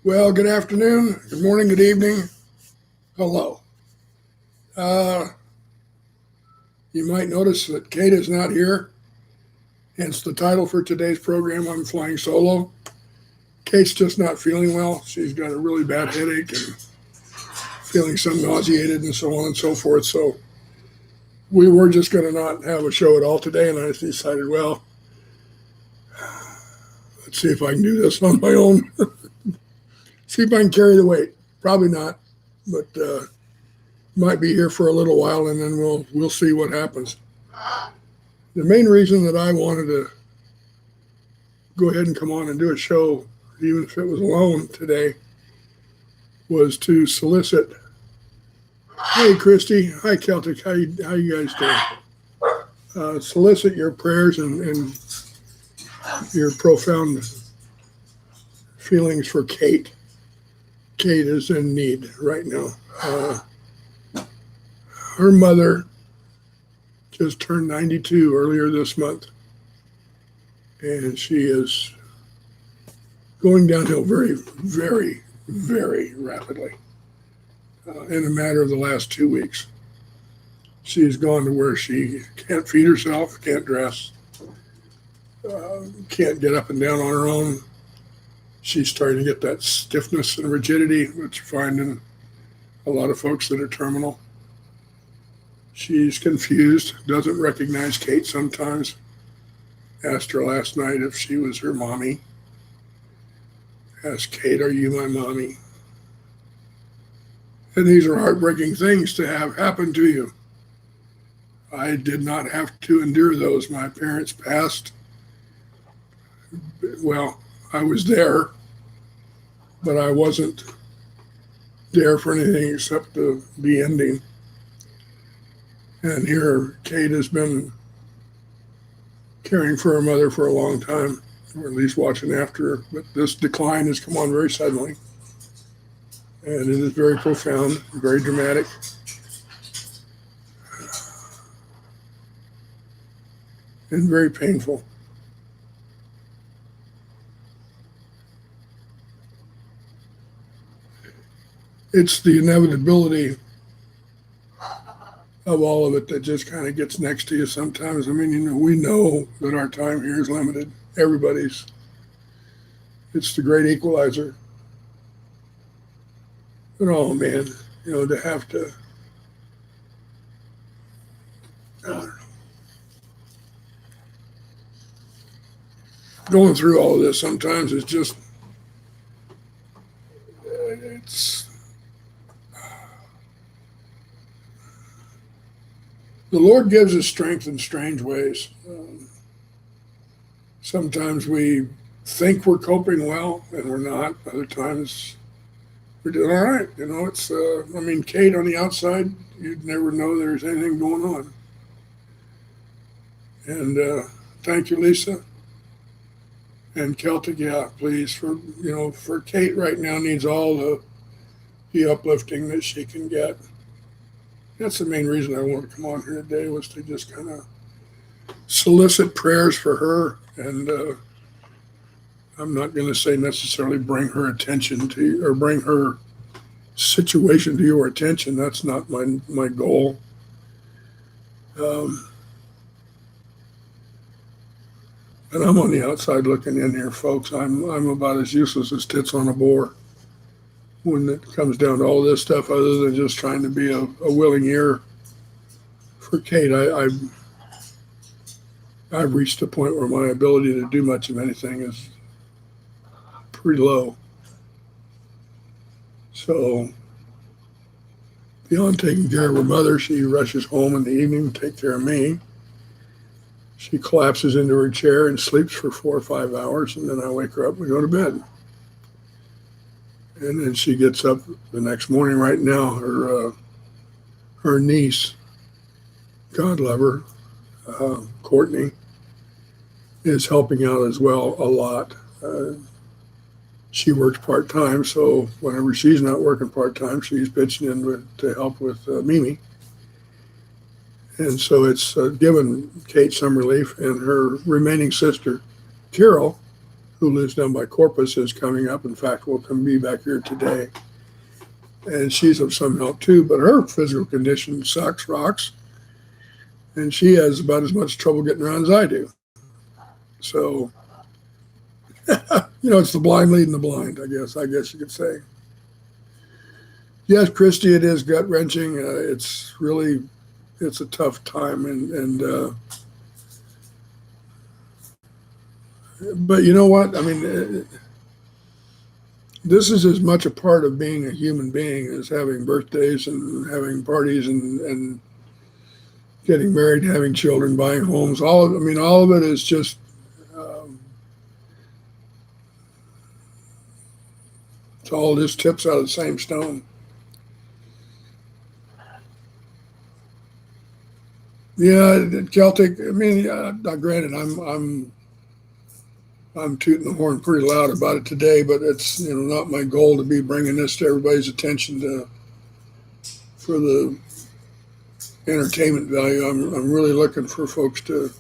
Well, good afternoon, good morning, good evening. Hello. Uh, you might notice that Kate is not here, hence the title for today's program. I'm flying solo. Kate's just not feeling well. She's got a really bad headache and feeling some nauseated and so on and so forth. So we were just going to not have a show at all today, and I decided, well, let's see if I can do this on my own. See if I can carry the weight. Probably not, but might be here for a little while, and then we'll see what happens. The main reason that I wanted to go ahead and come on and do a show, even if it was alone today, was to solicit. Hey, Christy. Hi, Celtic. How you guys doing? Solicit your prayers and your profound feelings for Kate. Kate is in need right now. Her mother just turned 92 earlier this month, and she is going downhill very, very, very rapidly in a matter of the last 2 weeks. She's gone to where she can't feed herself, can't dress, can't get up and down on her own. She's starting to get that stiffness and rigidity, which you find in a lot of folks that are terminal. She's confused, doesn't recognize Kate sometimes. Asked her last night if she was her mommy. Asked Kate, are you my mommy? And these are heartbreaking things to have happen to you. I did not have to endure those. My parents passed. Well, I was there, but I wasn't there for anything except the ending. And here, Kate has been caring for her mother for a long time, or at least watching after her. But this decline has come on very suddenly, and it is very profound, very dramatic. And very painful. It's the inevitability of all of it that just kind of gets next to you sometimes. I mean, we know that our time here is limited. Everybody's. It's the great equalizer. But oh man, to have to, I don't know, going through all of this sometimes is just, it's, the Lord gives us strength in strange ways. Sometimes we think we're coping well and we're not. Other times we're doing all right. It's, Kate on the outside, you'd never know there's anything going on. And thank you, Lisa. And Celtic, yeah, please, for Kate right now needs all the uplifting that she can get. That's the main reason I wanted to come on here today, was to just kind of solicit prayers for her. And I'm not going to say necessarily bring her attention to you, or bring her situation to your attention. That's not my goal. And I'm on the outside looking in here, folks. I'm about as useless as tits on a board when it comes down to all this stuff, other than just trying to be a willing ear for Kate. I've reached a point where my ability to do much of anything is pretty low. So beyond taking care of her mother, she rushes home in the evening to take care of me. She collapses into her chair and sleeps for 4 or 5 hours, and then I wake her up and we go to bed. And then she gets up the next morning. Right now, her niece, God love her, Courtney, is helping out as well a lot. She works part-time, so whenever she's not working part-time, she's pitching in to help with Mimi. And so it's given Kate some relief, and her remaining sister, Carol, who lives down by Corpus, is coming up. In fact, will come be back here today. And she's of some help too, but her physical condition sucks rocks. And she has about as much trouble getting around as I do. So, it's the blind leading the blind, I guess you could say. Yes, Christy, it is gut wrenching. It's a tough time. But you know what? I mean, this is as much a part of being a human being as having birthdays and having parties and getting married, having children, buying homes. All of it is just it's all just tips out of the same stone. Yeah, Celtic. I mean, granted, I'm tooting the horn pretty loud about it today, but it's not my goal to be bringing this to everybody's attention for the entertainment value. I'm really looking for folks to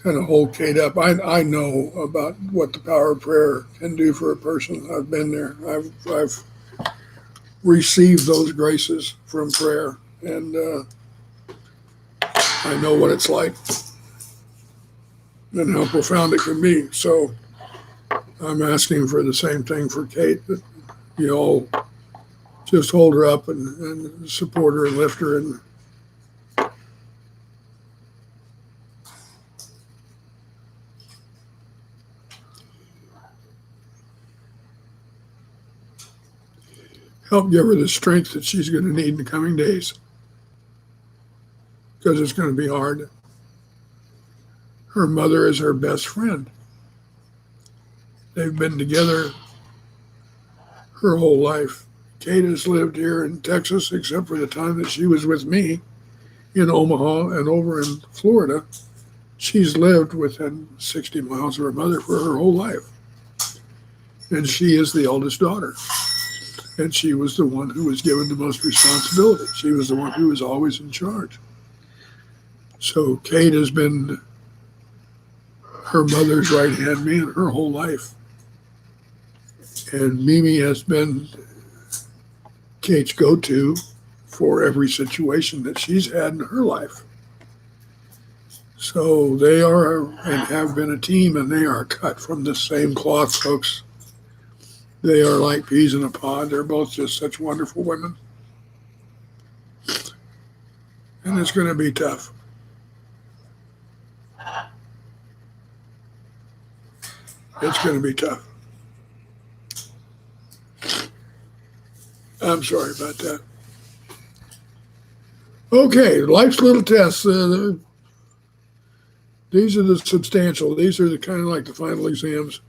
kind of hold Kate up. I know about what the power of prayer can do for a person. I've been there. I've received those graces from prayer, and I know what it's like and how profound it can be. So I'm asking for the same thing for Kate, that you all just hold her up and support her and lift her and help give her the strength that she's going to need in the coming days, because it's going to be hard. Her mother is her best friend. They've been together her whole life. Kate has lived here in Texas, except for the time that she was with me in Omaha and over in Florida. She's lived within 60 miles of her mother for her whole life. And she is the eldest daughter. And she was the one who was given the most responsibility. She was the one who was always in charge. So Kate has been her mother's right-hand man her whole life. And Mimi has been Kate's go-to for every situation that she's had in her life. So they are and have been a team, and they are cut from the same cloth, folks. They are like peas in a pod. They're both just such wonderful women. And it's going to be tough. It's going to be tough. I'm sorry about that. Okay, life's little tests. These are the substantial. These are the kind of like the final exams.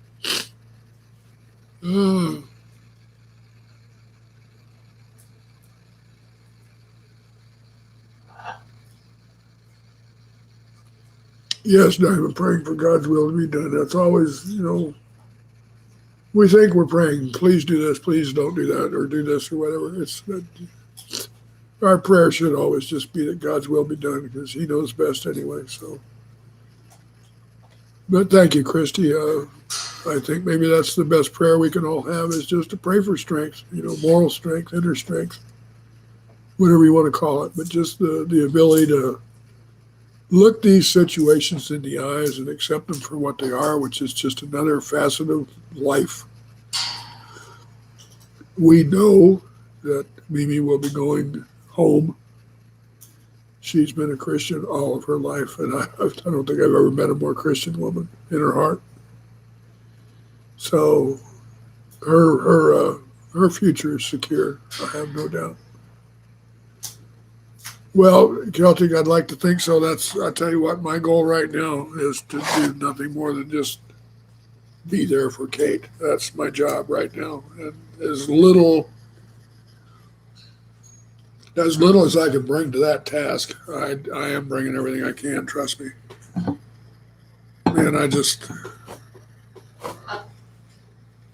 Yes, Diamond, praying for God's will to be done. That's always, we think we're praying, please do this, please don't do that, or do this, or whatever. Our prayer should always just be that God's will be done, because He knows best anyway. So, but thank you, Christy. I think maybe that's the best prayer we can all have, is just to pray for strength, moral strength, inner strength, whatever you want to call it, but just the ability to look these situations in the eyes and accept them for what they are, which is just another facet of life. We know that Mimi will be going home. She's been a Christian all of her life, and I don't think I've ever met a more Christian woman in her heart. So her future is secure, I have no doubt. Well, Celtic, I'd like to think so. I tell you what, my goal right now is to do nothing more than just be there for Kate. That's my job right now. And as little as I can bring to that task, I am bringing everything I can, trust me. Man,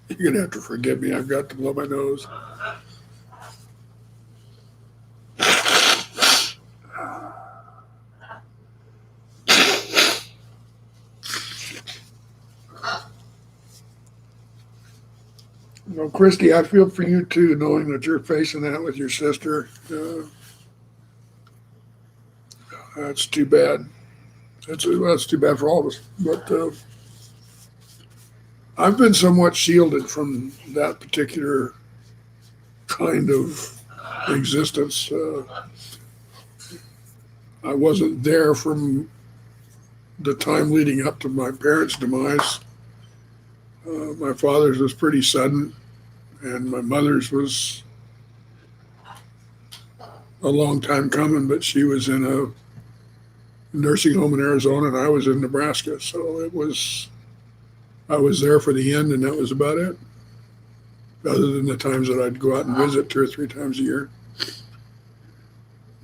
you're going to have to forgive me. I've got to blow my nose. Well, Christy, I feel for you too, knowing that you're facing that with your sister. That's too bad. That's too bad for all of us. But I've been somewhat shielded from that particular kind of existence. I wasn't there from the time leading up to my parents' demise. My father's was pretty sudden, and my mother's was a long time coming, but she was in a nursing home in Arizona and I was in Nebraska. So I was there for the end and that was about it. Other than the times that I'd go out and visit 2 or 3 times a year.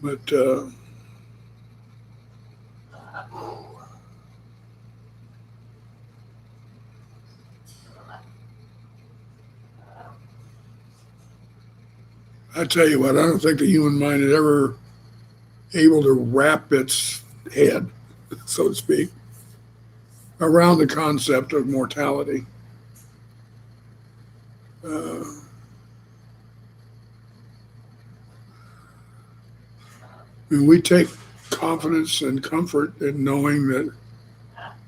But I tell you what, I don't think the human mind is ever able to wrap its head, so to speak, around the concept of mortality. We take confidence and comfort in knowing that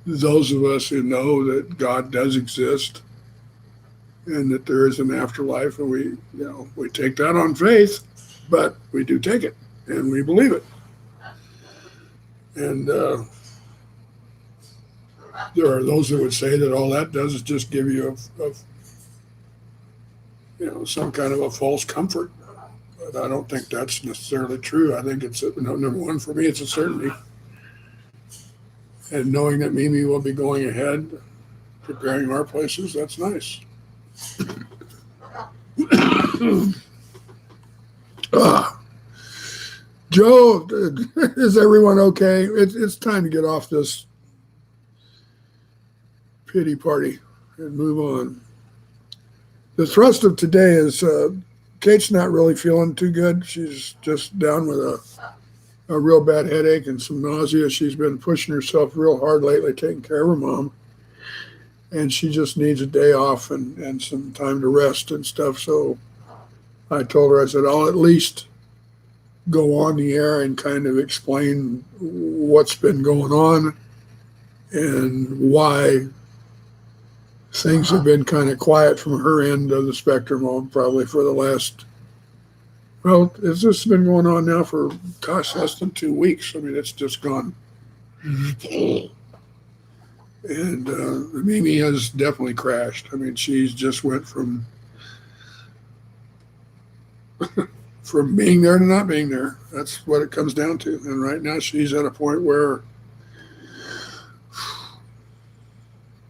those of us who know that God does exist and that there is an afterlife, and we take that on faith, but we do take it and we believe it. And there are those that would say that all that does is just give you some kind of a false comfort. But I don't think that's necessarily true. I think it's number one for me. It's a certainty, and knowing that Mimi will be going ahead, preparing our places. That's nice. Joe, is everyone okay? It's time to get off this pity party and move on. The thrust of today is Kate's not really feeling too good. She's just down with a real bad headache and some nausea. She's been pushing herself real hard lately, taking care of her mom. And she just needs a day off and some time to rest and stuff. So I told her, I said, I'll at least go on the air and kind of explain what's been going on and why things have been kind of quiet from her end of the spectrum, probably for the last, it's just been going on now for, less than 2 weeks. I mean, it's just gone. And Mimi has definitely crashed. I mean, she's just went from being there to not being there. That's what it comes down to. And right now she's at a point where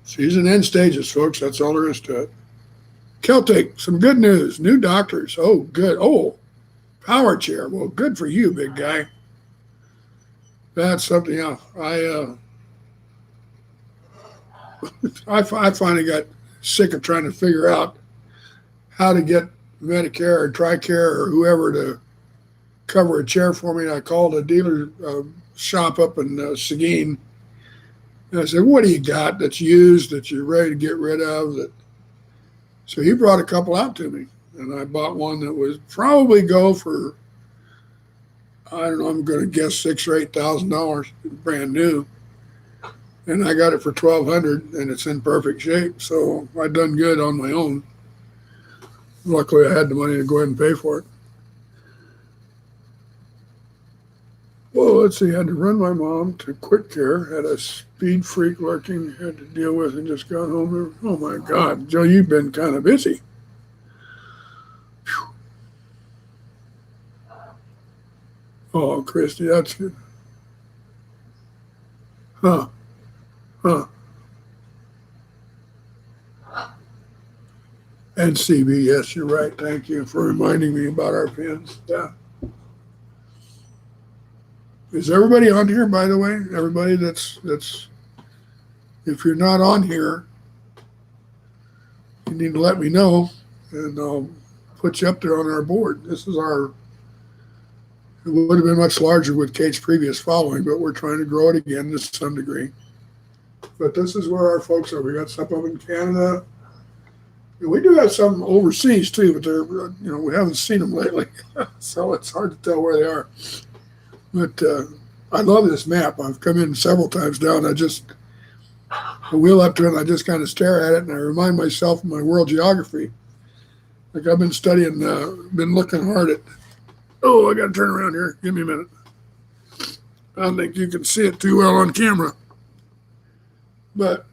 she's in end stages, folks. That's all there is to it. Celtic, some good news. New doctors. Oh, good. Oh, power chair. Well, good for you, big guy. That's something else. I finally got sick of trying to figure out how to get Medicare or TRICARE or whoever to cover a chair for me. And I called a dealer shop up in Seguin. And I said, what do you got that's used that you're ready to get rid of? So he brought a couple out to me. And I bought one that was probably go for, I don't know, I'm going to guess $6,000 or $8,000, brand new. And I got it for $1,200 and it's in perfect shape. So I done good on my own. Luckily, I had the money to go ahead and pay for it. Well, let's see. I had to run my mom to quick care. Had a speed freak lurking, had to deal with, and just got home. Oh my God, Joe, you've been kind of busy. Whew. Oh, Christy, that's good. Huh. And CB, yes, you're right. Thank you for reminding me about our pins. Yeah. Is everybody on here, by the way? Everybody that's if you're not on here, you need to let me know and I'll put you up there on our board. This is it would have been much larger with Kate's previous following, but we're trying to grow it again to some degree. But this is where our folks are. We got some up in Canada. We do have some overseas too, but they're we haven't seen them lately, so it's hard to tell where they are. But I love this map. I've come in several times now, and I wheel up to it, and I just kind of stare at it, and I remind myself of my world geography. Like I've been studying, been looking hard at. Oh, I got to turn around here. Give me a minute. I don't think you can see it too well on camera, but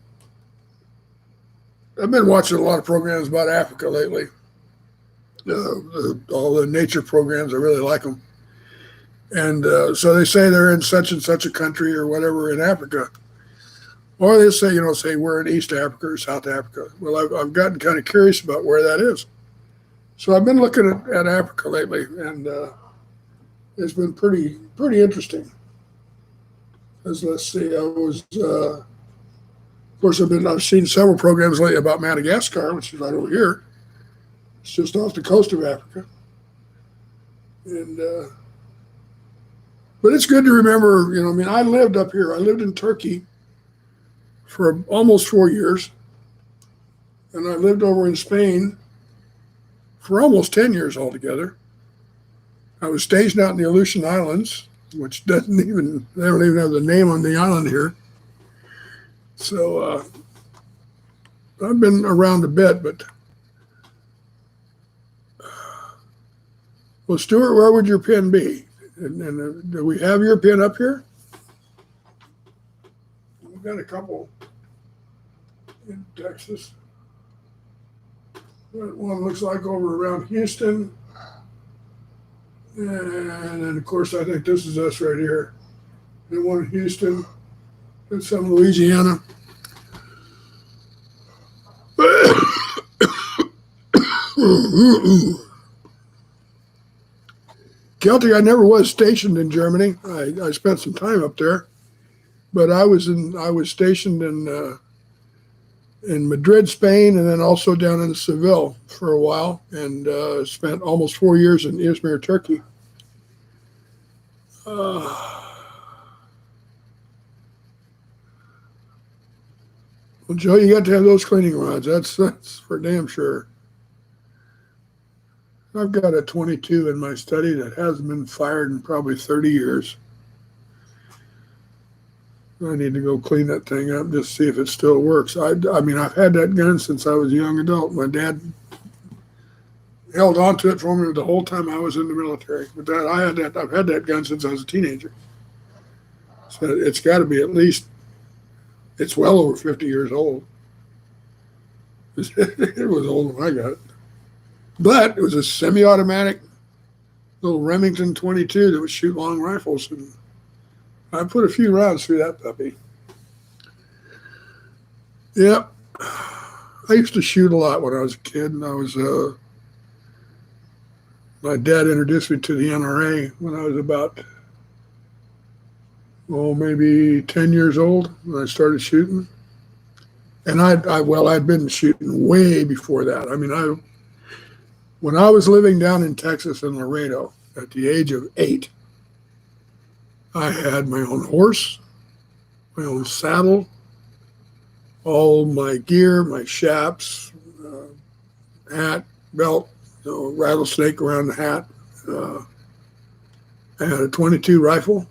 I've been watching a lot of programs about Africa lately. All the nature programs, I really like them. And so they say they're in such and such a country or whatever in Africa. Or they say, say we're in East Africa or South Africa. Well, I've gotten kind of curious about where that is. So I've been looking at Africa lately, and it's been pretty interesting. Let's see, of course, I've seen several programs lately about Madagascar, which is right over here. It's just off the coast of Africa. And but it's good to remember, I lived up here. I lived in Turkey for almost 4 years. And I lived over in Spain for almost 10 years altogether. I was stationed out in the Aleutian Islands, which they don't even have the name on the island here. So I've been around a bit, but well, Stuart, where would your pin be? And do we have your pin up here? We've got a couple in Texas. One looks like over around Houston. And then, of course, I think this is us right here. And one in Houston. And some Louisiana. Celtic, I never was stationed in Germany. I spent some time up there, but I was stationed in Madrid, Spain, and then also down in Seville for a while, and spent almost 4 years in Izmir, Turkey. Well, Joe, you got to have those cleaning rods. That's for damn sure. I've got a 22 in my study that hasn't been fired in probably 30 years. I need to go clean that thing up, just see if it still works. I mean, I've had that gun since I was a young adult. My dad held on to it for me the whole time I was in the military. But I've had that gun since I was a teenager. So it's got to be at least, it's well over 50 years old. It was old when I got it. But it was a semi-automatic little Remington 22 that would shoot long rifles. And I put a few rounds through that puppy. Yep. I used to shoot a lot when I was a kid. And my dad introduced me to the NRA when I was about, maybe 10 years old when I started shooting. And I'd been shooting way before that. I mean, when I was living down in Texas in Laredo at the age of 8, I had my own horse, my own saddle, all my gear, my chaps, hat, belt, rattlesnake around the hat. I had a 22 rifle,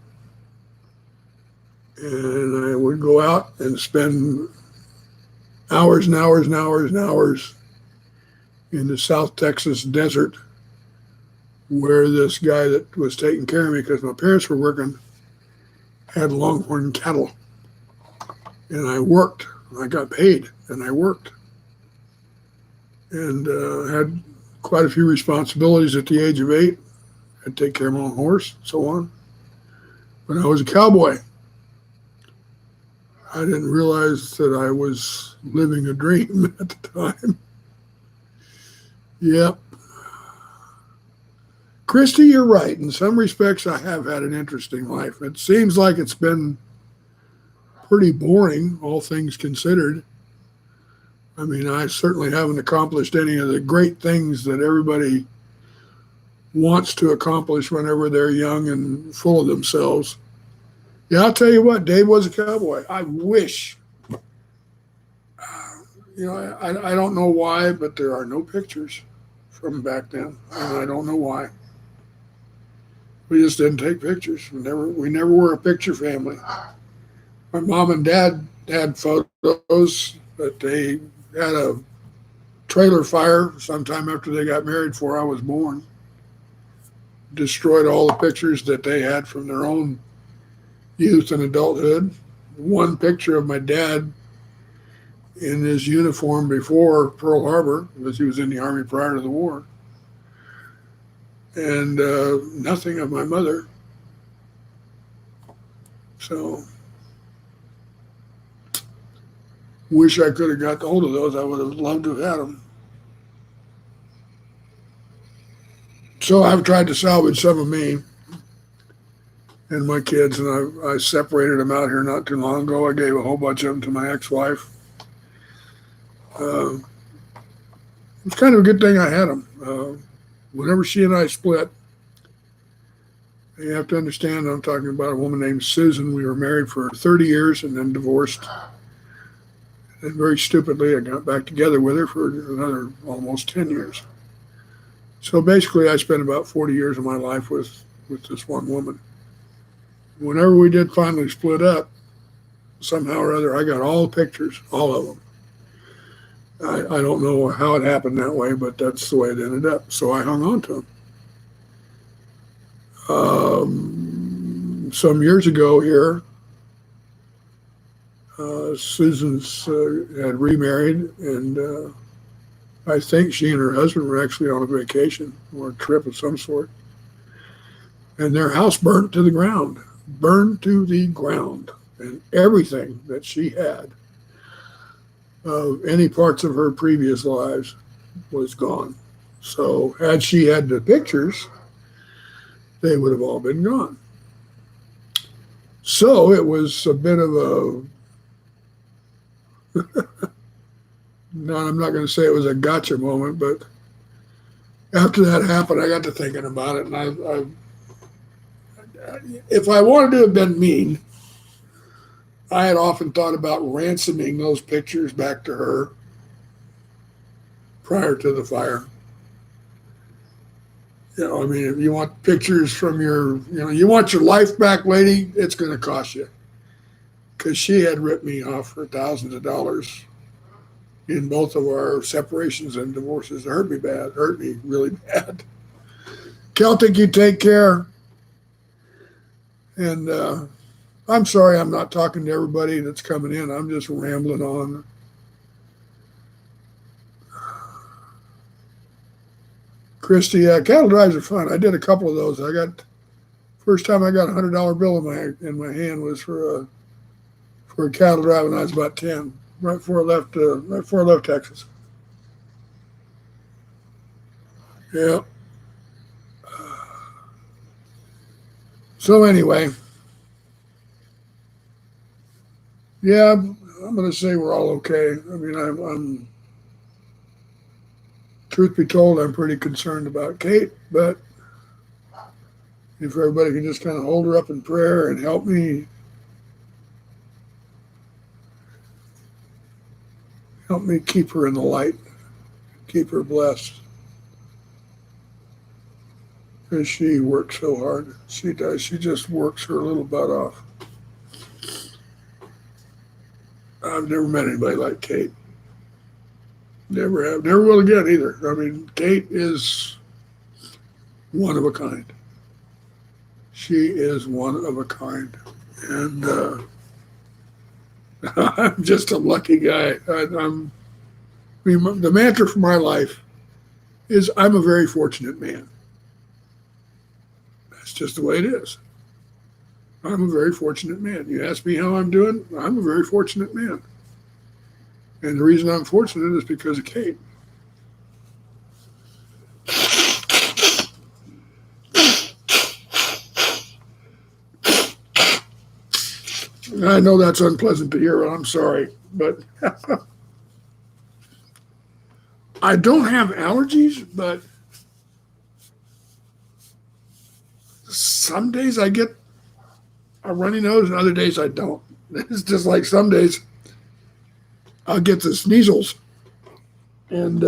and I would go out and spend hours and hours and hours and hours in the South Texas desert, where this guy that was taking care of me because my parents were working had longhorn cattle. And I worked. I got paid, and I worked. And had quite a few responsibilities at the age of 8. I'd take care of my own horse, so on. When I was a cowboy, I didn't realize that I was living a dream at the time. Yep. Christy, you're right. In some respects, I have had an interesting life. It seems like it's been pretty boring, all things considered. I mean, I certainly haven't accomplished any of the great things that everybody wants to accomplish whenever they're young and full of themselves. Yeah, I'll tell you what, Dave was a cowboy. I wish, I don't know why, but there are no pictures from back then, and I don't know why. We just didn't take pictures. We never were a picture family. My mom and dad had photos, but they had a trailer fire sometime after they got married before I was born. Destroyed all the pictures that they had from their own youth and adulthood. One picture of my dad in his uniform before Pearl Harbor, because he was in the Army prior to the war, and nothing of my mother. So, wish I could have got hold of those. I would have loved to have had them. So I've tried to salvage some of me and my kids, and I separated them out here not too long ago. I gave a whole bunch of them to my ex-wife. It's kind of a good thing I had them. Whenever she and I split, you have to understand I'm talking about a woman named Susan. We were married for 30 years and then divorced. And very stupidly, I got back together with her for another almost 10 years. So basically, I spent about 40 years of my life with this one woman. Whenever we did finally split up, somehow or other, I got all the pictures, all of them. I don't know how it happened that way, but that's the way it ended up. So I hung on to them. Some years ago here, Susan's had remarried, and I think she and her husband were actually on a vacation or a trip of some sort. And their house burned to the ground, and everything that she had of any parts of her previous lives was gone. So had she had the pictures, they would have all been gone. So it was a bit of a, no, I'm not going to say it was a gotcha moment, but after that happened, I got to thinking about it, and if I wanted to have been mean, I had often thought about ransoming those pictures back to her prior to the fire. I mean, if you want pictures from you want your life back, lady, it's going to cost you. Because she had ripped me off for thousands of dollars in both of our separations and divorces. It hurt me really bad. Celtic, you take care. And I'm sorry I'm not talking to everybody that's coming in. I'm just rambling on. Christy, cattle drives are fun. I did a couple of those. First time I got $100 bill in my hand was for a cattle drive when I was about 10, right before I left Texas. Yeah. So anyway, yeah, I'm going to say we're all okay. I mean, I'm truth be told, I'm pretty concerned about Kate, but if everybody can just kind of hold her up in prayer and help me keep her in the light, keep her blessed. Because she works so hard. She does. She just works her little butt off. I've never met anybody like Kate. Never have. Never will again either. I mean, Kate is one of a kind. She is one of a kind. And I'm just a lucky guy. The mantra for my life is I'm a very fortunate man. That's just the way it is. I'm a very fortunate man. You ask me how I'm doing, I'm a very fortunate man. And the reason I'm fortunate is because of Kate. I know that's unpleasant to hear, and I'm sorry, but I don't have allergies, but some days I get a runny nose and other days I don't. It's just like some days I'll get the sneezels And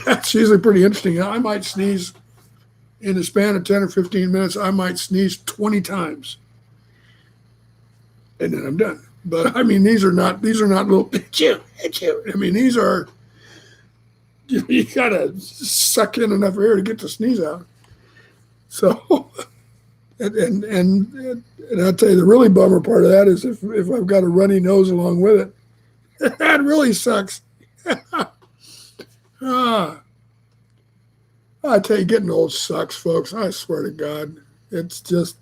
that's usually pretty interesting. I might sneeze in the span of 10 or 15 minutes. I might sneeze 20 times, and then I'm done. But I mean, these are not little achoo, achoo. I mean, these are, you gotta suck in enough air to get the sneeze out. So, and I'll tell you, the really bummer part of that is if I've got a runny nose along with it, that really sucks. Ah, I tell you, getting old sucks, folks. I swear to God, it's just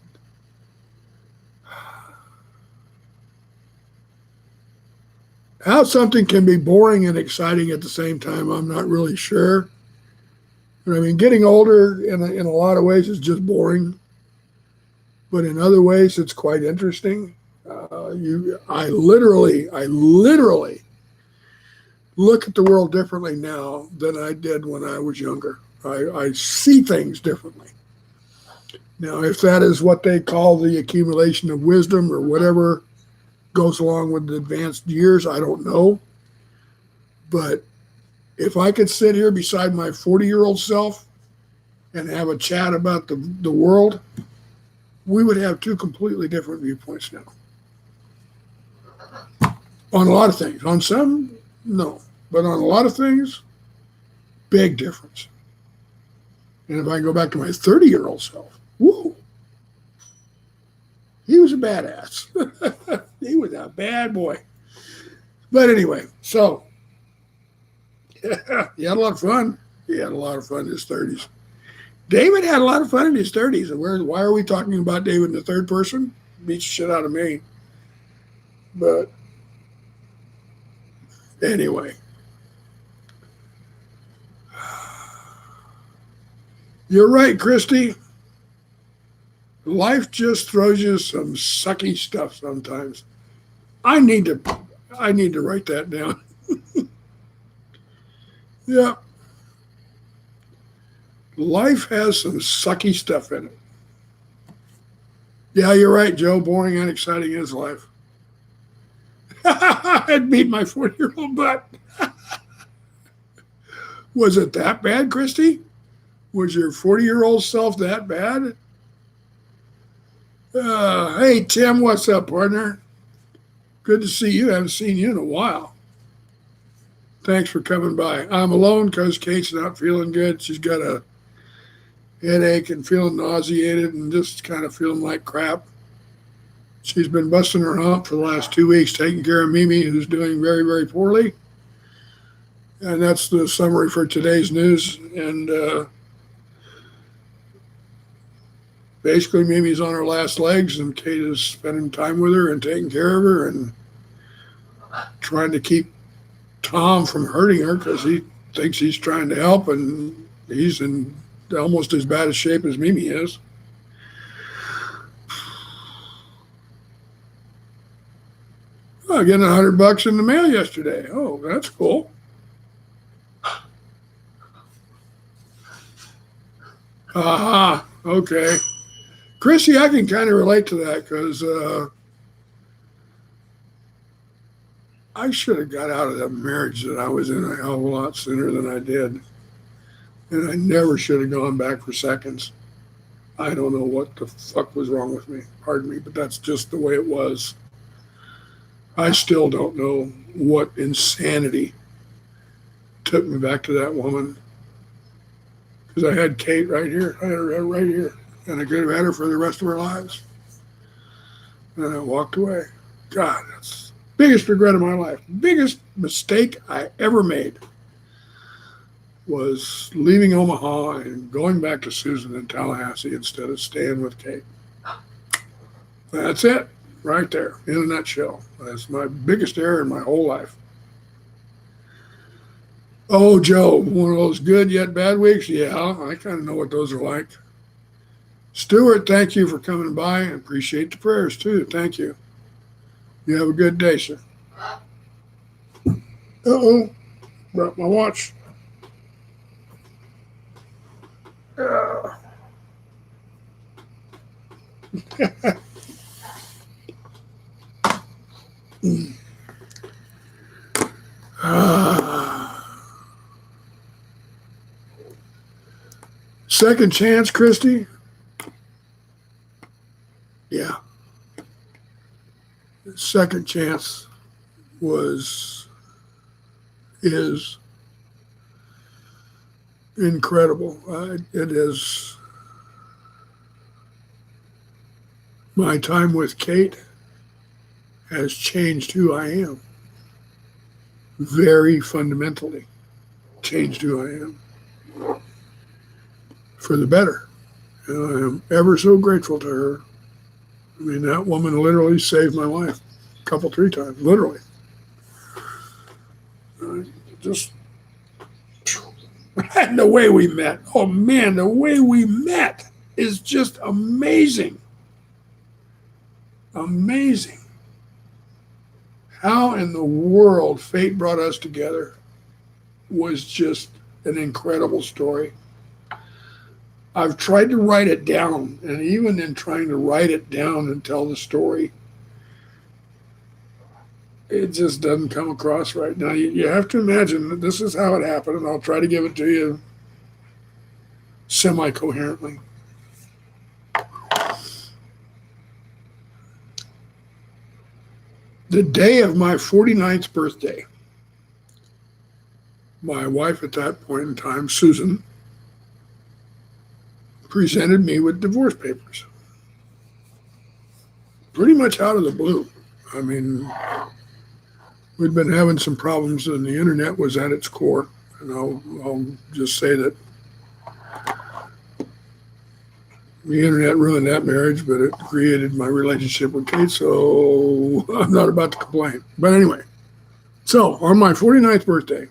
how something can be boring and exciting at the same time. I'm not really sure. But I mean, getting older in a lot of ways is just boring, but in other ways, it's quite interesting. I literally look at the world differently now than I did when I was younger. I see things differently. Now, if that is what they call the accumulation of wisdom or whatever goes along with the advanced years, I don't know. But if I could sit here beside my 40-year-old self and have a chat about the world, we would have two completely different viewpoints now. On a lot of things. On some, no. But on a lot of things, big difference. And if I go back to my 30-year-old self, woo, he was a badass. He was a bad boy. But anyway, so yeah, he had a lot of fun. He had a lot of fun in his 30s. David had a lot of fun in his 30s. And why are we talking about David in the third person? Beats the shit out of me. But anyway, you're right, Christy. Life just throws you some sucky stuff sometimes. I need to write that down. Yeah. Life has some sucky stuff in it. Yeah, you're right, Joe. Boring and exciting is life. I'd beat my 40-year-old butt. Was it that bad, Christy? Was your 40-year-old self that bad? Hey, Tim, what's up, partner? Good to see you. Haven't seen you in a while. Thanks for coming by. I'm alone because Kate's not feeling good. She's got a headache and feeling nauseated and just kind of feeling like crap. She's been busting her hump for the last 2 weeks, taking care of Mimi, who's doing very, very poorly. And that's the summary for today's news. And basically, Mimi's on her last legs, and Kate is spending time with her and taking care of her and trying to keep Tom from hurting her because he thinks he's trying to help, and he's in almost as bad a shape as Mimi is. I got $100 in the mail yesterday. Oh, that's cool. Aha, okay. Chrissy, I can kind of relate to that because I should have got out of that marriage that I was in a hell of a lot sooner than I did. And I never should have gone back for seconds. I don't know what the fuck was wrong with me. Pardon me, but that's just the way it was. I still don't know what insanity took me back to that woman. Because I had Kate right here. I had her right here. And I could have had her for the rest of our lives. And I walked away. God, that's the biggest regret of my life. Biggest mistake I ever made was leaving Omaha and going back to Susan in Tallahassee instead of staying with Kate. That's it, right there, in a nutshell. That's my biggest error in my whole life. Oh, Joe, one of those good yet bad weeks? Yeah, I kind of know what those are like. Stuart, thank you for coming by. I appreciate the prayers, too. Thank you. You have a good day, sir. Uh-oh, brought my watch. second chance, Christy? Yeah. The second chance is incredible. It is my time with Kate has changed who I am. Very fundamentally changed who I am for the better. And I am ever so grateful to her. I mean, that woman literally saved my life a couple, 3 times, literally. Just, and the way we met. Oh man, the way we met is just amazing. Amazing. How in the world fate brought us together was just an incredible story. I've tried to write it down, and even in trying to write it down and tell the story, it just doesn't come across right. Now, you have to imagine that this is how it happened, and I'll try to give it to you semi-coherently. The day of my 49th birthday, my wife at that point in time, Susan, presented me with divorce papers. Pretty much out of the blue. I mean, we'd been having some problems and the internet was at its core. And I'll just say that the internet ruined that marriage, but it created my relationship with Kate, so I'm not about to complain. But anyway, so on my 49th birthday,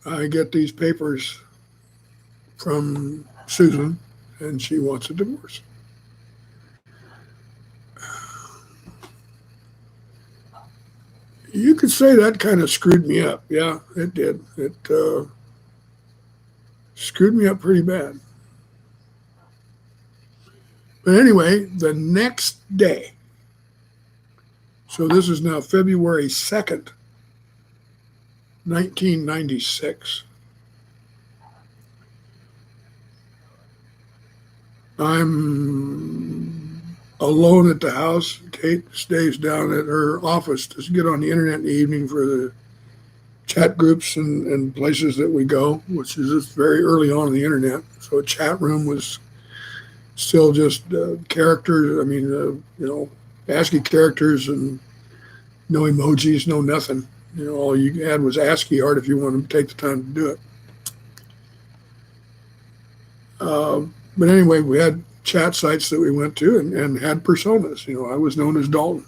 I get these papers from Susan, and she wants a divorce. You could say that kind of screwed me up. Yeah, it did. It screwed me up pretty bad. But anyway, the next day, so this is now February 2nd, 1996. I'm alone at the house. Kate stays down at her office to get on the internet in the evening for the chat groups and places that we go, which is just very early on in the internet. So a chat room was still just characters. I mean, ASCII characters and no emojis, no nothing. All you had was ASCII art if you wanted to take the time to do it. But anyway, we had chat sites that we went to and had personas. I was known as Dalton.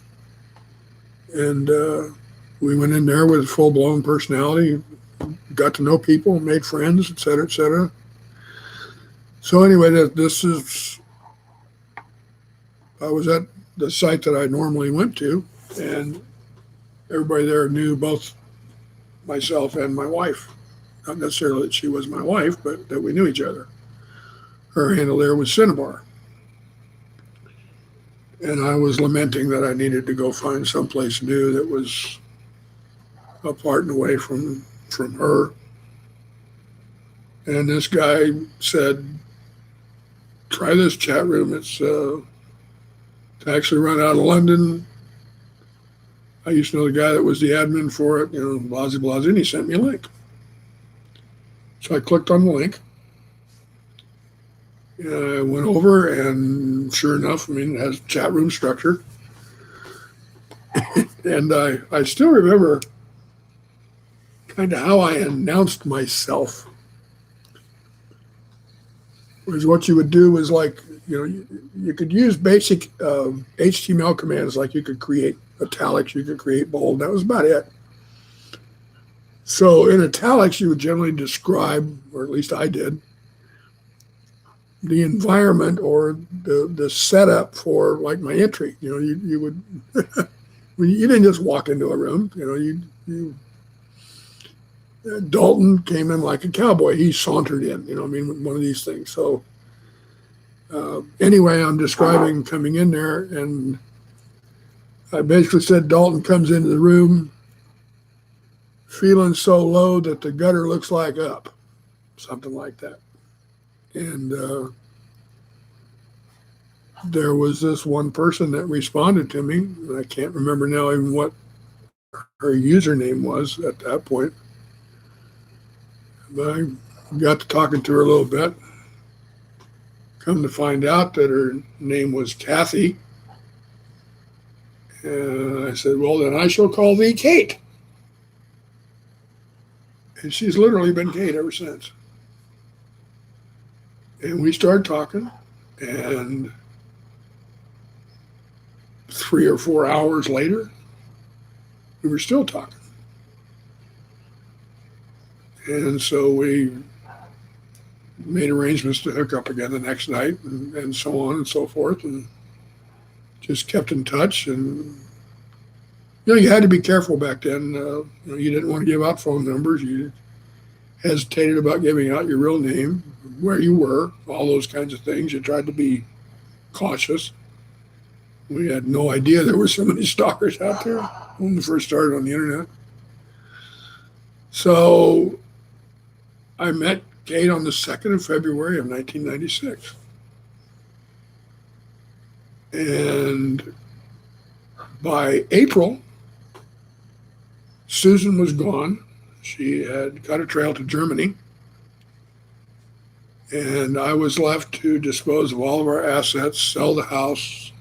And we went in there with full-blown personality, got to know people, made friends, et cetera, et cetera. So anyway, I was at the site that I normally went to, and everybody there knew both myself and my wife. Not necessarily that she was my wife, but that we knew each other. Her handle there was Cinnabar. And I was lamenting that I needed to go find someplace new that was apart and away from her. And this guy said, try this chat room. It's actually run out of London. I used to know the guy that was the admin for it, blah, blah, blah, and he sent me a link. So I clicked on the link. I went over, and sure enough, it has chat room structure. And I still remember kind of how I announced myself. Was what you would do was like, you could use basic HTML commands, like you could create italics, you could create bold. That was about it. So in italics, you would generally describe, or at least I did, the environment or the setup for like my entry. You would you didn't just walk into a room. Dalton came in like a cowboy. He sauntered in. One of these things. So anyway, I'm describing coming in there, and I basically said Dalton comes into the room feeling so low that the gutter looks like up, something like that. And there was this one person that responded to me, and I can't remember now even what her username was at that point. But I got to talking to her a little bit. Come to find out that her name was Kathy. And I said, well, then I shall call thee Kate. And she's literally been Kate ever since. And we started talking, and 3 or 4 hours later, we were still talking. And so we made arrangements to hook up again the next night, and so on and so forth, and just kept in touch. And you had to be careful back then. You didn't want to give out phone numbers. You hesitated about giving out your real name, where you were, all those kinds of things. You tried to be cautious. We had no idea there were so many stalkers out there when we first started on the internet. So I met Kate on the 2nd of February of 1996. And by April, Susan was gone. She had cut a trail to Germany. And I was left to dispose of all of our assets, sell the house,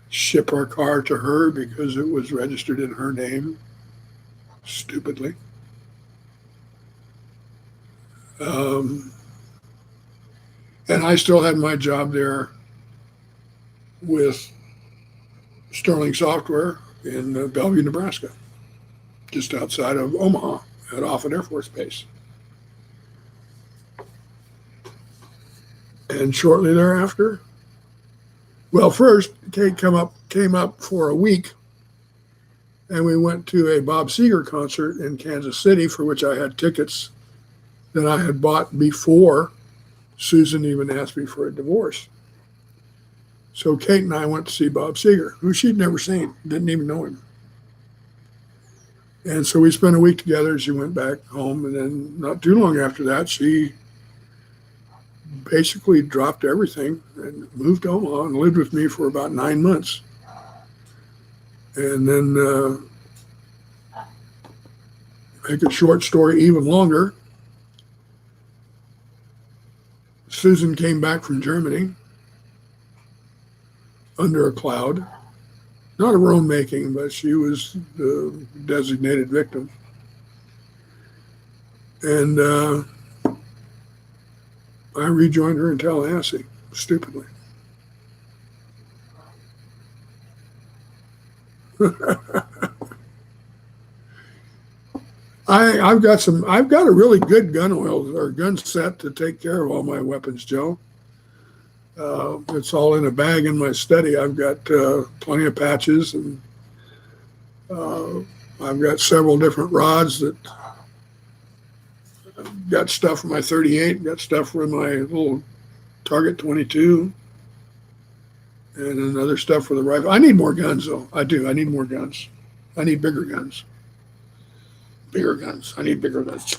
ship our car to her because it was registered in her name, stupidly. And I still had my job there with Sterling Software in Bellevue, Nebraska, just outside of Omaha at Offutt Air Force Base. And shortly thereafter, well, first Kate came up for a week, and we went to a Bob Seger concert in Kansas City, for which I had tickets that I had bought before Susan even asked me for a divorce. So Kate and I went to see Bob Seger, who she'd never seen, didn't even know him. And so we spent a week together. She went back home, and then not too long after that, she basically dropped everything and moved to Omaha and lived with me for about 9 months. And then, make a short story even longer, Susan came back from Germany under a cloud, not of her own making, but she was the designated victim. And I rejoined her in Tallahassee, stupidly. I've got a really good gun oil or gun set to take care of all my weapons, Joe. It's all in a bag in my study. I've got plenty of patches, and I've got several different rods that got stuff for my 38, got stuff for my little Target 22, and then other stuff for the rifle. I need more guns, though. I do. I need more guns. I need bigger guns. Bigger guns. I need bigger guns.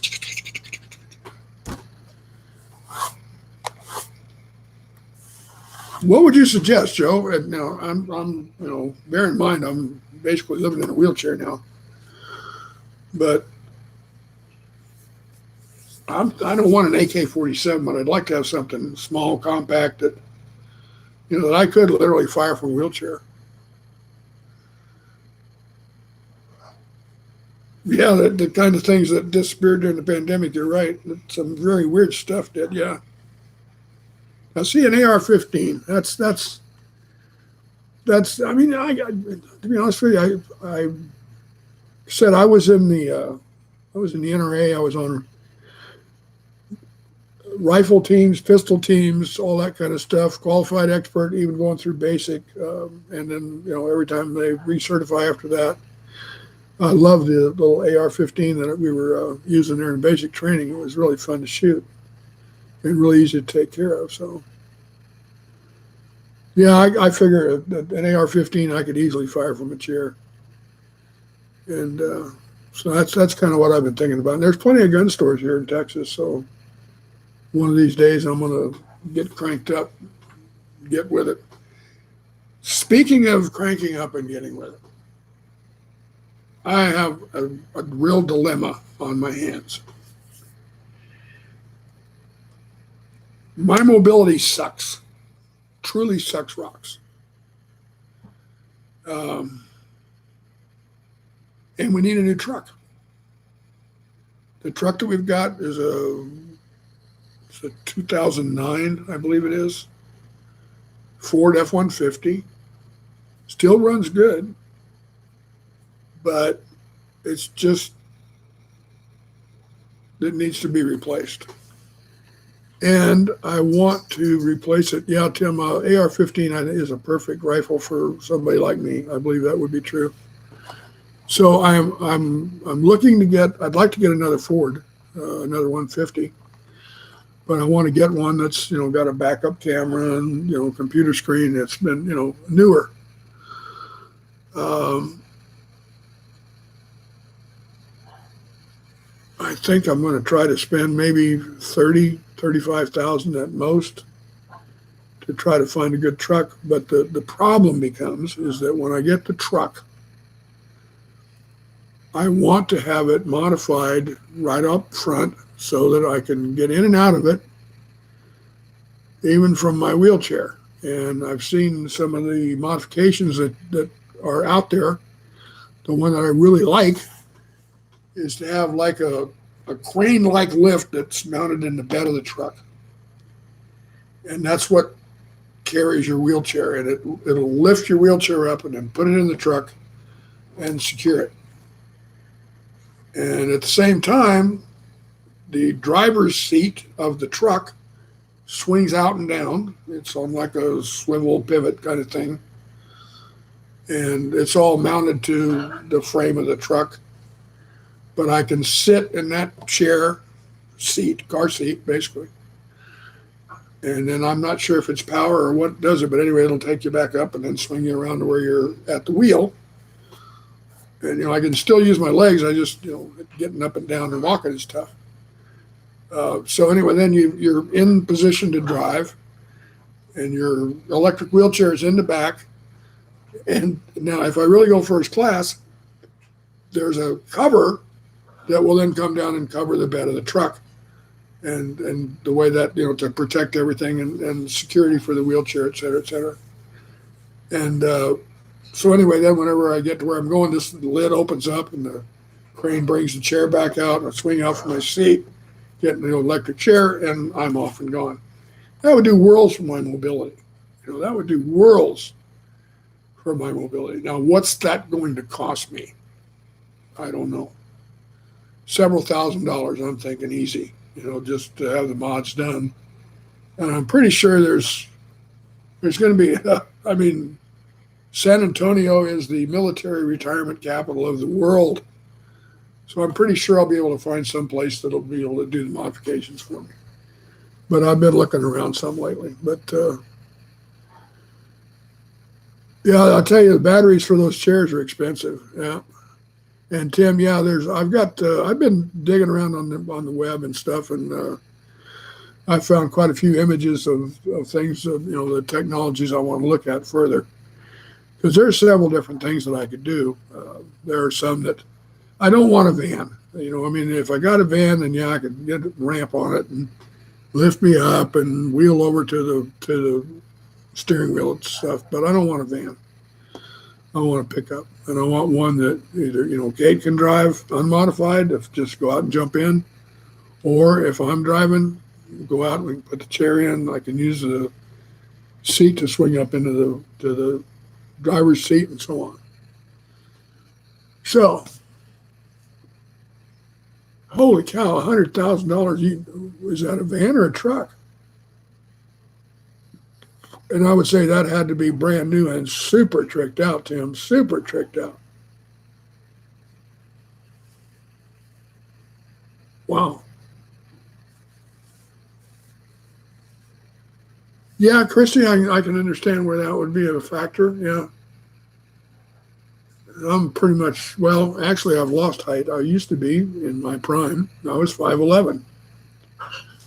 What would you suggest, Joe? Now, I'm, bear in mind, I'm basically living in a wheelchair now, but I don't want an AK-47, but I'd like to have something small, compact that, that I could literally fire from a wheelchair. Yeah, the kind of things that disappeared during the pandemic, you're right. Some very weird stuff did, yeah. Now, see, an AR-15, I mean, to be honest with you, I said I was in the NRA. I was on rifle teams, pistol teams, all that kind of stuff, qualified expert, even going through basic. And then, every time they recertify after that. I love the little AR-15 that we were using there in basic training. It was really fun to shoot and really easy to take care of. So, yeah, I figure that an AR-15 I could easily fire from a chair. And so that's kind of what I've been thinking about. And there's plenty of gun stores here in Texas, so one of these days I'm going to get cranked up, get with it. Speaking of cranking up and getting with it, I have a real dilemma on my hands. My mobility sucks, truly sucks rocks. And we need a new truck. The truck that we've got is it's a 2009, I believe it is, Ford F-150. Still runs good, but it needs to be replaced. And I want to replace it. Yeah, Tim, AR-15 is a perfect rifle for somebody like me. I believe that would be true. So I'm looking to get. I'd like to get another Ford, another 150, but I want to get one that's got a backup camera and computer screen that's been newer. I think I'm going to try to spend maybe $35,000 at most to try to find a good truck. But the problem becomes is that when I get the truck, I want to have it modified right up front so that I can get in and out of it, even from my wheelchair. And I've seen some of the modifications that are out there. The one that I really like is to have like a crane-like lift that's mounted in the bed of the truck. And that's what carries your wheelchair. And it'll lift your wheelchair up and then put it in the truck and secure it. And at the same time, the driver's seat of the truck swings out and down. It's on like a swivel pivot kind of thing. And it's all mounted to the frame of the truck. But I can sit in that car seat, basically. And then I'm not sure if it's power or what does it, but anyway, it'll take you back up and then swing you around to where you're at the wheel. And, I can still use my legs. I just, getting up and down and walking is tough. So anyway, then you're in position to drive, and your electric wheelchair is in the back. And now if I really go first class, there's a cover that will then come down and cover the bed of the truck. And the way that, to protect everything and security for the wheelchair, et cetera, et cetera. And so anyway, then whenever I get to where I'm going, the lid opens up and the crane brings the chair back out, and I swing out from my seat, get in the electric chair, and I'm off and gone. That would do worlds for my mobility. That would do worlds for my mobility. Now, what's that going to cost me? I don't know. Several $1,000s, I'm thinking easy, just to have the mods done. And I'm pretty sure there's going to be, San Antonio is the military retirement capital of the world. So I'm pretty sure I'll be able to find some place that'll be able to do the modifications for me. But I've been looking around some lately. But yeah, I'll tell you, the batteries for those chairs are expensive. Yeah. And Tim, yeah, I've been digging around on the web and stuff, and I found quite a few images of things, the technologies I want to look at further. Because there are several different things that I could do. There are some that I don't want a van. If I got a van, then yeah, I could get a ramp on it and lift me up and wheel over to the steering wheel and stuff. But I don't want a van. I want a pickup, and I want one that either Kate can drive unmodified, just go out and jump in, or if I'm driving, go out and put the chair in. I can use the seat to swing up into the driver's seat and so on. So, holy cow, $100,000, is that a van or a truck? And I would say that had to be brand new and super tricked out, Tim, super tricked out. Wow. Yeah, Christy, I can understand where that would be a factor. Yeah. I'm pretty much, well, actually, I've lost height. I used to be in my prime. I was 5'11".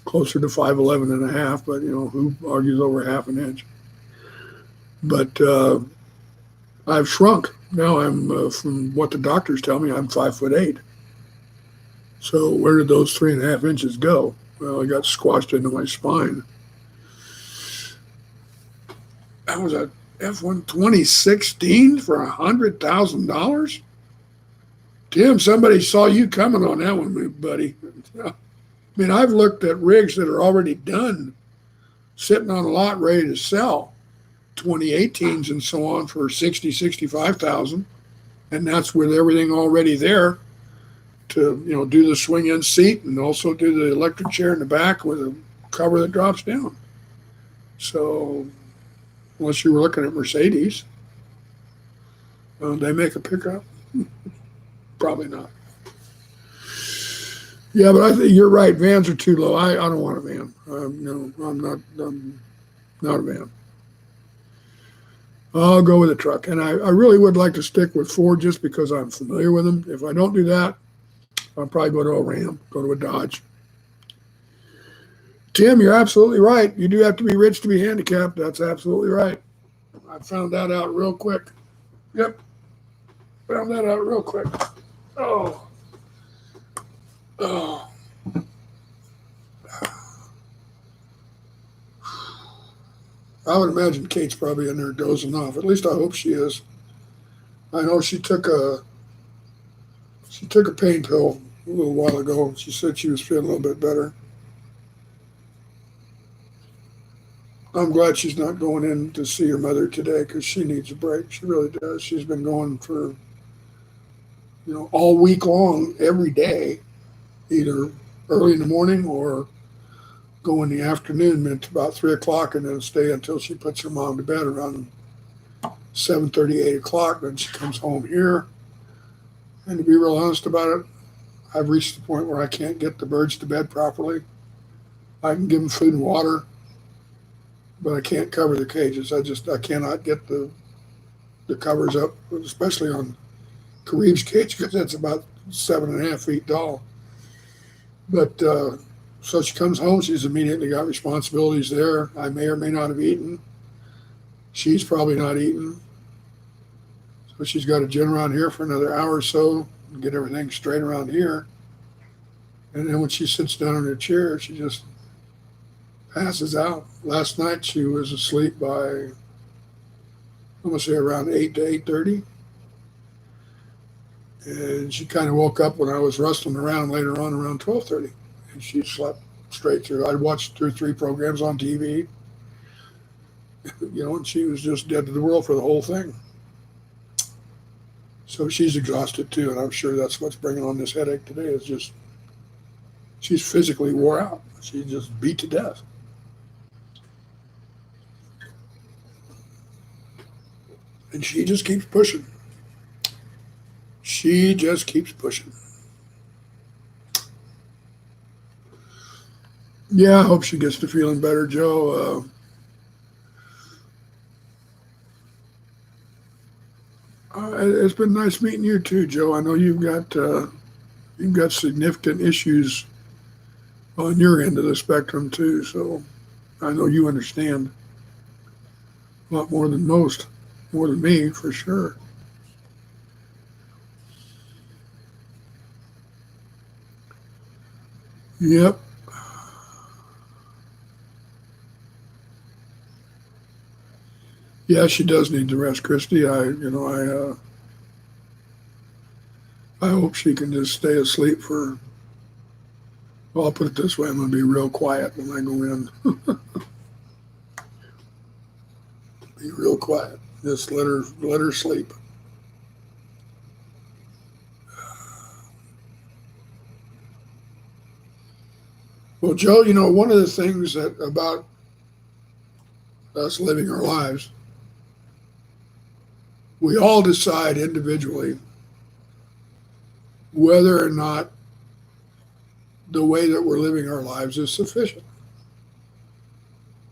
closer to 5'11" and a half, but who argues over half an inch? But I've shrunk. Now I'm, from what the doctors tell me, I'm 5'8". So where did those 3.5 inches go? Well, I got squashed into my spine. That was a F1 2016 for $100,000. Tim, somebody saw you coming on that one, buddy. I mean, I've looked at rigs that are already done, sitting on a lot ready to sell, 2018s and so on for 60, 65,000, and that's with everything already there to do the swing in seat and also do the electric chair in the back with a cover that drops down. So unless you were looking at Mercedes, they make a pickup. Probably not. Yeah, but I think you're right. Vans are too low. I don't want a van. No, I'm not a van. I'll go with a truck. And I really would like to stick with Ford just because I'm familiar with them. If I don't do that, I'll probably go to a Ram, go to a Dodge. Tim, you're absolutely right. You do have to be rich to be handicapped. That's absolutely right. I found that out real quick. Yep. Found that out real quick. Oh. I would imagine Kate's probably in there dozing off. At least I hope she is. I know she took a pain pill a little while ago. She said she was feeling a little bit better. I'm glad she's not going in to see her mother today because she needs a break. She really does. She's been going for, all week long, every day, either early in the morning or go in the afternoon, it's about 3 o'clock, and then stay until she puts her mom to bed around 7:30, 8 o'clock. Then she comes home here. And to be real honest about it, I've reached the point where I can't get the birds to bed properly. I can give them food and water, but I can't cover the cages. I cannot get the covers up, especially on Karib's cage, because that's about 7.5 feet tall. But so she comes home, she's immediately got responsibilities there. I may or may not have eaten. She's probably not eaten. So she's got to gin around here for another hour or so and get everything straight around here. And then when she sits down in her chair, she just passes out. Last night she was asleep by, I'm going to say around 8 to 8:30. And she kind of woke up when I was rustling around later on around 12:30. And she slept straight through. I watched 2 or 3 programs on TV, and she was just dead to the world for the whole thing. So she's exhausted too, and I'm sure that's what's bringing on this headache today is just she's physically wore out. She's just beat to death. And she just keeps pushing. She just keeps pushing. Yeah, I hope she gets to feeling better, Joe. It's been nice meeting you too, Joe. I know you've got significant issues on your end of the spectrum too, so I know you understand a lot more than most, more than me for sure. Yep. Yeah, she does need the rest, Christy. I hope she can just stay asleep for. Well, I'll put it this way: I'm going to be real quiet when I go in. Be real quiet. Just let her sleep. Well, Joe, one of the things about us living our lives, we all decide individually whether or not the way that we're living our lives is sufficient.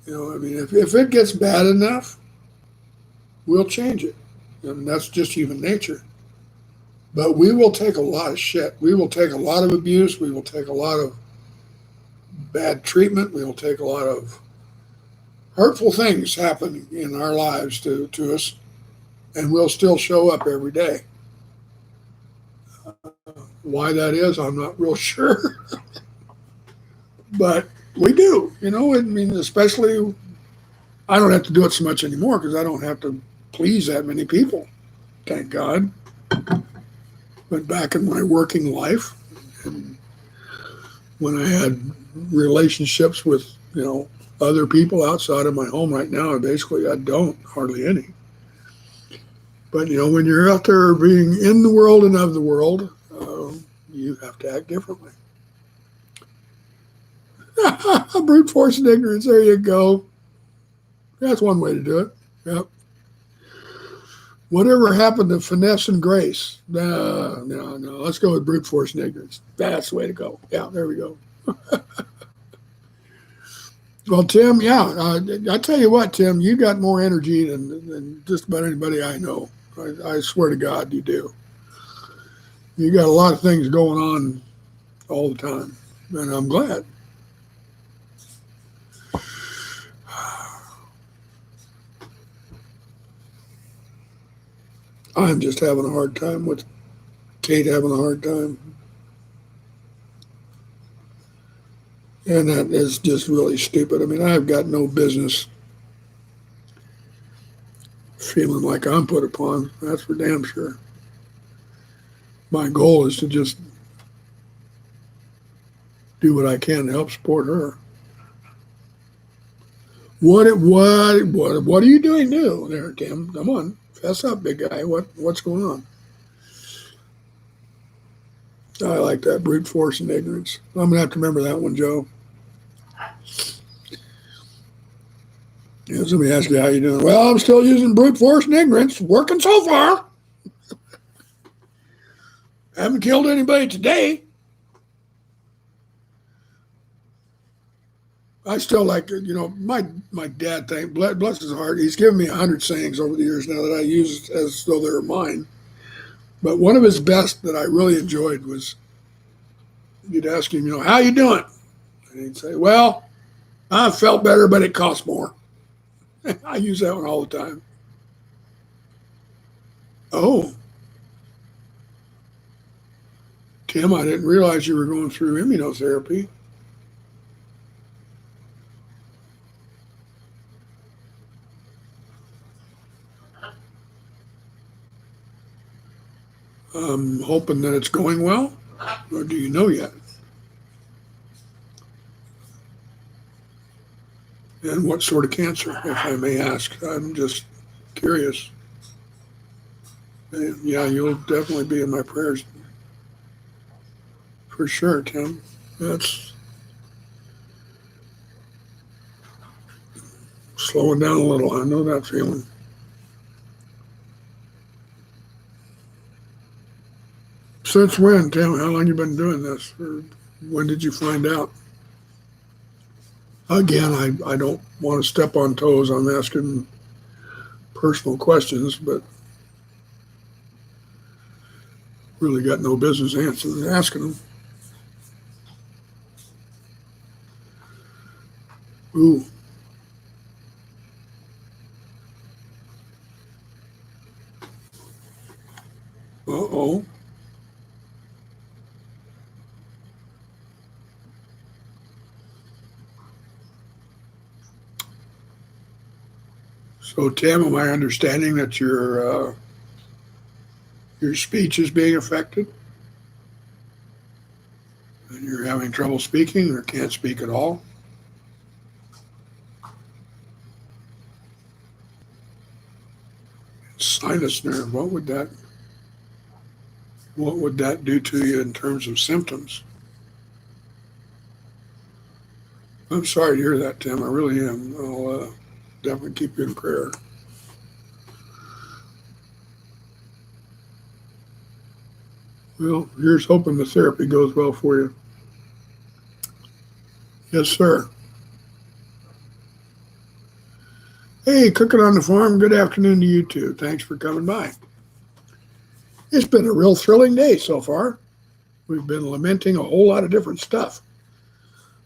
If it gets bad enough, we'll change it. And that's just human nature. But we will take a lot of shit. We will take a lot of abuse. We will take a lot of bad treatment. We'll take a lot of hurtful things happen in our lives to us, and we'll still show up every day. Why that is, I'm not real sure, but we do. I mean, especially I don't have to do it so much anymore because I don't have to please that many people, thank God. But back in my working life, and when I had relationships with, other people outside of my home right now, basically I don't, hardly any. But, when you're out there being in the world and of the world, you have to act differently. Brute force and ignorance, there you go. That's one way to do it. Yep. Whatever happened to finesse and grace? No. Let's go with brute force and ignorance. That's the way to go. Yeah, there we go. Well, Tim, yeah, I tell you what, Tim, you got more energy than just about anybody I know. I swear to God, you do. You got a lot of things going on all the time, and I'm glad. I'm just having a hard time with Kate having a hard time. And that is just really stupid. I mean, I've got no business feeling like I'm put upon. That's for damn sure. My goal is to just do what I can to help support her. What are you doing new there, Tim? Come on, fess up, big guy. What's going on? I like that brute force and ignorance. I'm gonna have to remember that one, Joe. Yeah, somebody asked you how you doing. Well, I'm still using brute force and ignorance. Working so far. Haven't killed anybody today. I still like, my dad, bless his heart, he's given me 100 sayings over the years now that I use as though they were mine. But one of his best that I really enjoyed was, you'd ask him, how you doing? And he'd say, well, I felt better, but it cost more. I use that one all the time. Oh, Tim, I didn't realize you were going through immunotherapy. I'm hoping that it's going well, or do you know yet? And what sort of cancer, if I may ask? I'm just curious. And yeah, you'll definitely be in my prayers. For sure, Tim. That's slowing down a little. I know that feeling. Since when, Tim? How long you been doing this? Or when did you find out? Again, I don't want to step on toes. I'm asking personal questions, but really got no business asking them. Ooh. Uh-oh. So, Tim, am I understanding that your speech is being affected? And you're having trouble speaking or can't speak at all? Sinus nerve, what would that do to you in terms of symptoms? I'm sorry to hear that, Tim. I really am. I'll definitely keep you in prayer. Well, here's hoping the therapy goes well for you. Yes, sir. Hey, Cooking on the Farm, good afternoon to you too. Thanks for coming by. It's been a real thrilling day so far. We've been lamenting a whole lot of different stuff.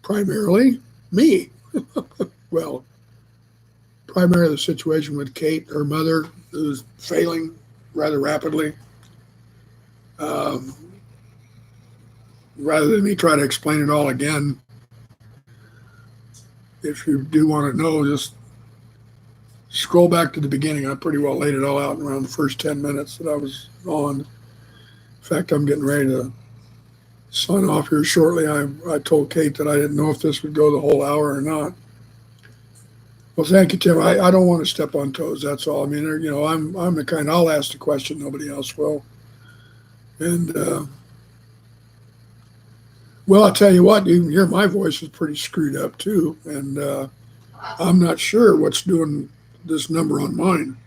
Primarily me. Well, primarily the situation with Kate, her mother, who's failing rather rapidly. Um, Rather than me try to explain it all again, if you do want to know, just scroll back to the beginning. I pretty well laid it all out in around the first 10 minutes that I was on. In fact, I'm getting ready to sign off here shortly. I told Kate that I didn't know if this would go the whole hour or not. Well, thank you, Tim. I don't want to step on toes. That's all. I mean, I'm the kind. I'll ask the question. Nobody else will. And well, I'll tell you what. You can hear my voice is pretty screwed up too, and I'm not sure what's doing this number on mine.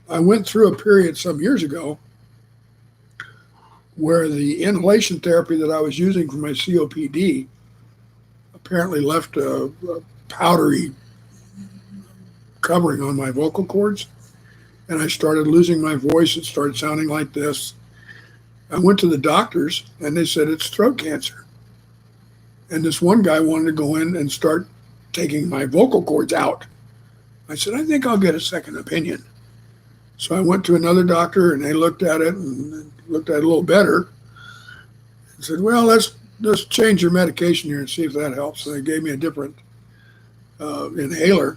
I went through a period some years ago where the inhalation therapy that I was using for my COPD apparently left a powdery covering on my vocal cords, and I started losing my voice. It started sounding like this. I went to the doctors, and they said it's throat cancer. And this one guy wanted to go in and start taking my vocal cords out. I said, I think I'll get a second opinion. So I went to another doctor, and they looked at it and looked at it a little better and said, well, let's change your medication here and see if that helps. So they gave me a different inhaler.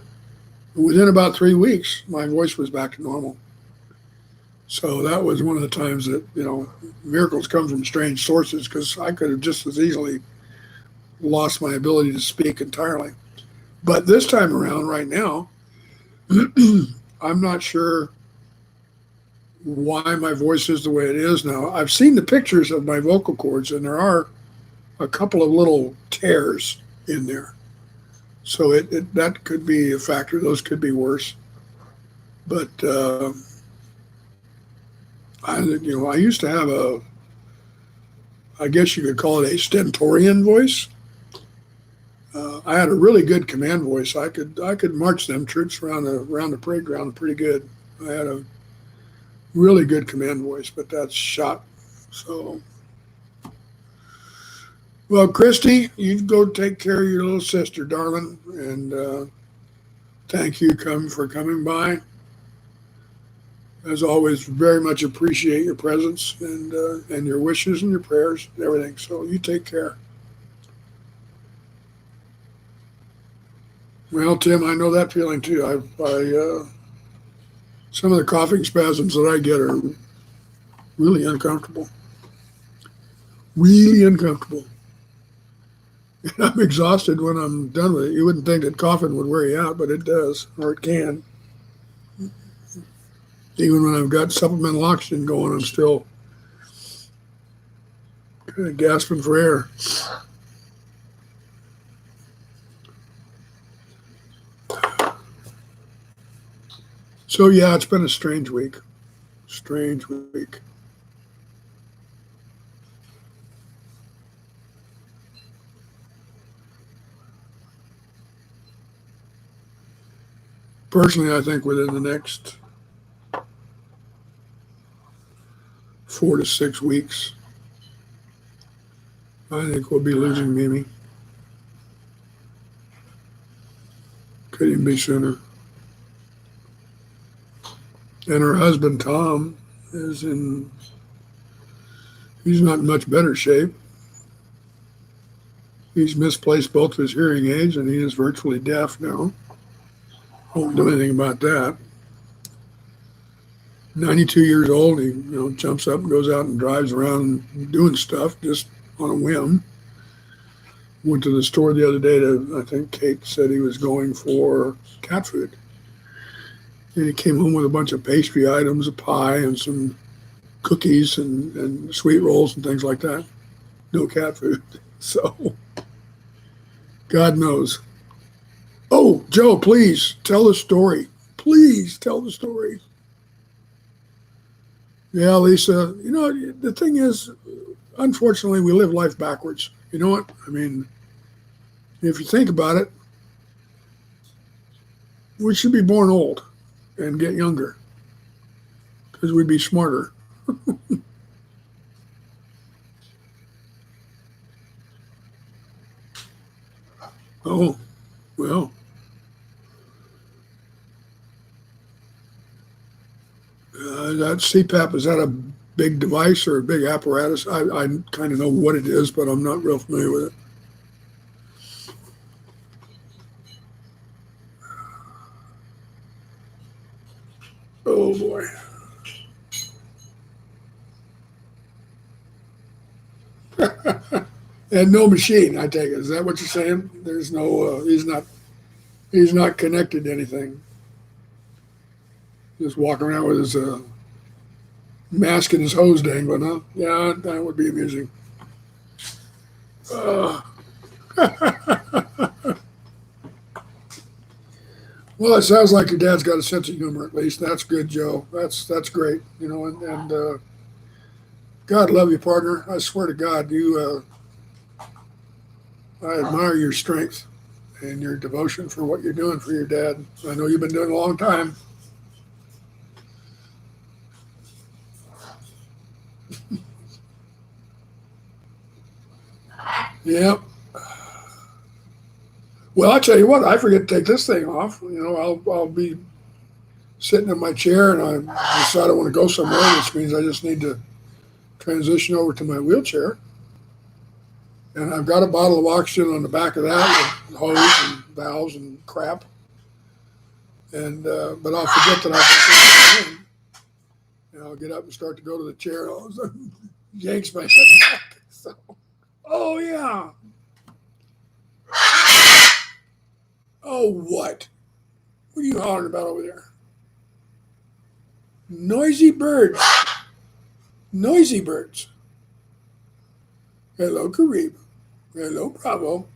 Within about 3 weeks, my voice was back to normal. So that was one of the times that, miracles come from strange sources, because I could have just as easily lost my ability to speak entirely. But this time around, right now, I'm not sure why my voice is the way it is now. I've seen the pictures of my vocal cords, and there are a couple of little tears in there. So that could be a factor. Those could be worse. But I used to have I guess you could call it a stentorian voice. I had a really good command voice. I could march them troops around the parade ground pretty good. I had a really good command voice, but that's shot. So, well, Christy, you go take care of your little sister, darling, and thank you for coming by. As always, very much appreciate your presence and your wishes and your prayers and everything. So you take care. Well, Tim, I know that feeling too. Some of the coughing spasms that I get are really uncomfortable. Really uncomfortable. And I'm exhausted when I'm done with it. You wouldn't think that coughing would wear you out, but it does, or it can. Even when I've got supplemental oxygen going, I'm still kind of gasping for air. So yeah, it's been a strange week. Strange week. Personally, I think within the next 4 to 6 weeks, I think we'll be losing Mimi. Could even be sooner. And her husband, Tom, he's not in much better shape. He's misplaced both of his hearing aids, and he is virtually deaf now. Won't do anything about that. 92 years old, he jumps up and goes out and drives around doing stuff just on a whim. Went to the store the other day I think Kate said he was going for cat food. And he came home with a bunch of pastry items, a pie and some cookies and sweet rolls and things like that. No cat food. So, God knows. Oh, Joe, please tell the story. Please tell the story. Yeah, Lisa, the thing is, unfortunately, we live life backwards. You know what? I mean, if you think about it, we should be born old and get younger because we'd be smarter. Oh, well, that CPAP, is that a big device or a big apparatus? I kind of know what it is, but I'm not real familiar with it. Oh boy. And no machine, I take it. Is that what you're saying? There's no, he's not connected to anything. Just walking around with his mask and his hose dangling, huh? Yeah, that would be amusing. Uh, well, it sounds like your dad's got a sense of humor. At least that's good, Joe. That's great. You know, and God love you, partner. I swear to God, you. I admire your strength and your devotion for what you're doing for your dad. I know you've been doing it a long time. Yep. Well, I tell you what, I forget to take this thing off. You know, I'll be sitting in my chair and I decide I want to go somewhere, which means I just need to transition over to my wheelchair. And I've got a bottle of oxygen on the back of that with hose and valves and crap. And but I'll forget that I've been in. And I'll get up and start to go to the chair. And all of a sudden, yanks my head back. So, oh yeah. Oh what? What are you hollering about over there? Noisy birds. Noisy birds. Hello, Kareem. Hello, Bravo.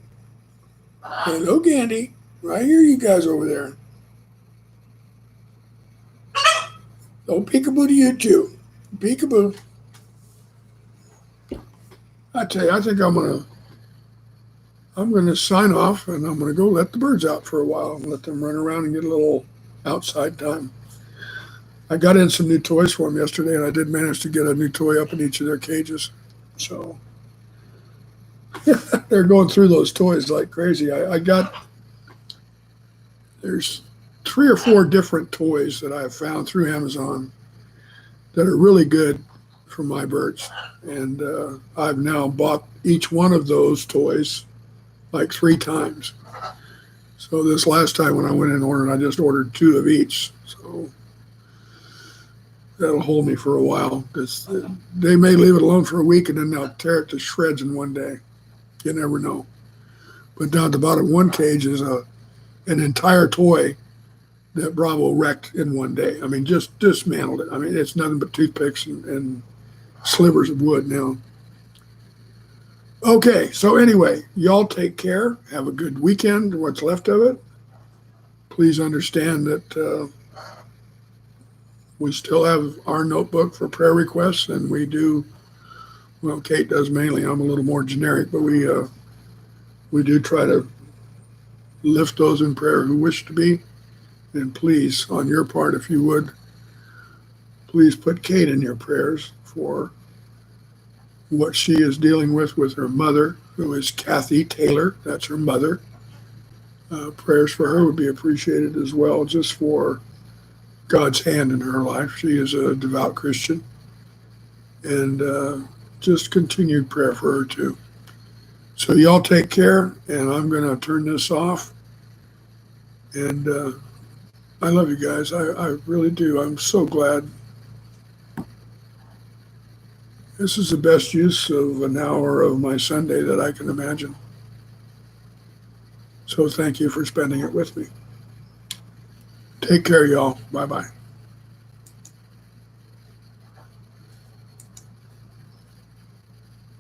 Hello, Gandhi. I hear you guys over there. Oh, peekaboo to you too. Peekaboo. I tell you, I think I'm gonna sign off and I'm gonna go let the birds out for a while and let them run around and get a little outside time. I got in some new toys for them yesterday, and I did manage to get a new toy up in each of their cages. So they're going through those toys like crazy. There's 3 or 4 different toys that I've found through Amazon that are really good for my birds, and I've now bought each one of those toys like 3 times. So this last time when I went in and ordered, I just ordered 2 of each. So that'll hold me for a while because they may leave it alone for a week and then they'll tear it to shreds in one day. You never know. But down at the bottom of one cage is an entire toy that Bravo wrecked in one day. I mean, just dismantled it. I mean, it's nothing but toothpicks and slivers of wood now. Okay, so anyway, y'all take care. Have a good weekend, what's left of it. Please understand that we still have our notebook for prayer requests, and we do, well, Kate does mainly. I'm a little more generic, but we do try to lift those in prayer who wish to be. And please, on your part, if you would, please put Kate in your prayers for what she is dealing with her mother, who is Kathy Taylor. That's her mother. Prayers for her would be appreciated as well, just for God's hand in her life. She is a devout Christian. And just continued prayer for her, too. So y'all take care, and I'm going to turn this off. And I love you guys. I really do. I'm so glad. This is the best use of an hour of my Sunday that I can imagine. So thank you for spending it with me. Take care, y'all. Bye-bye.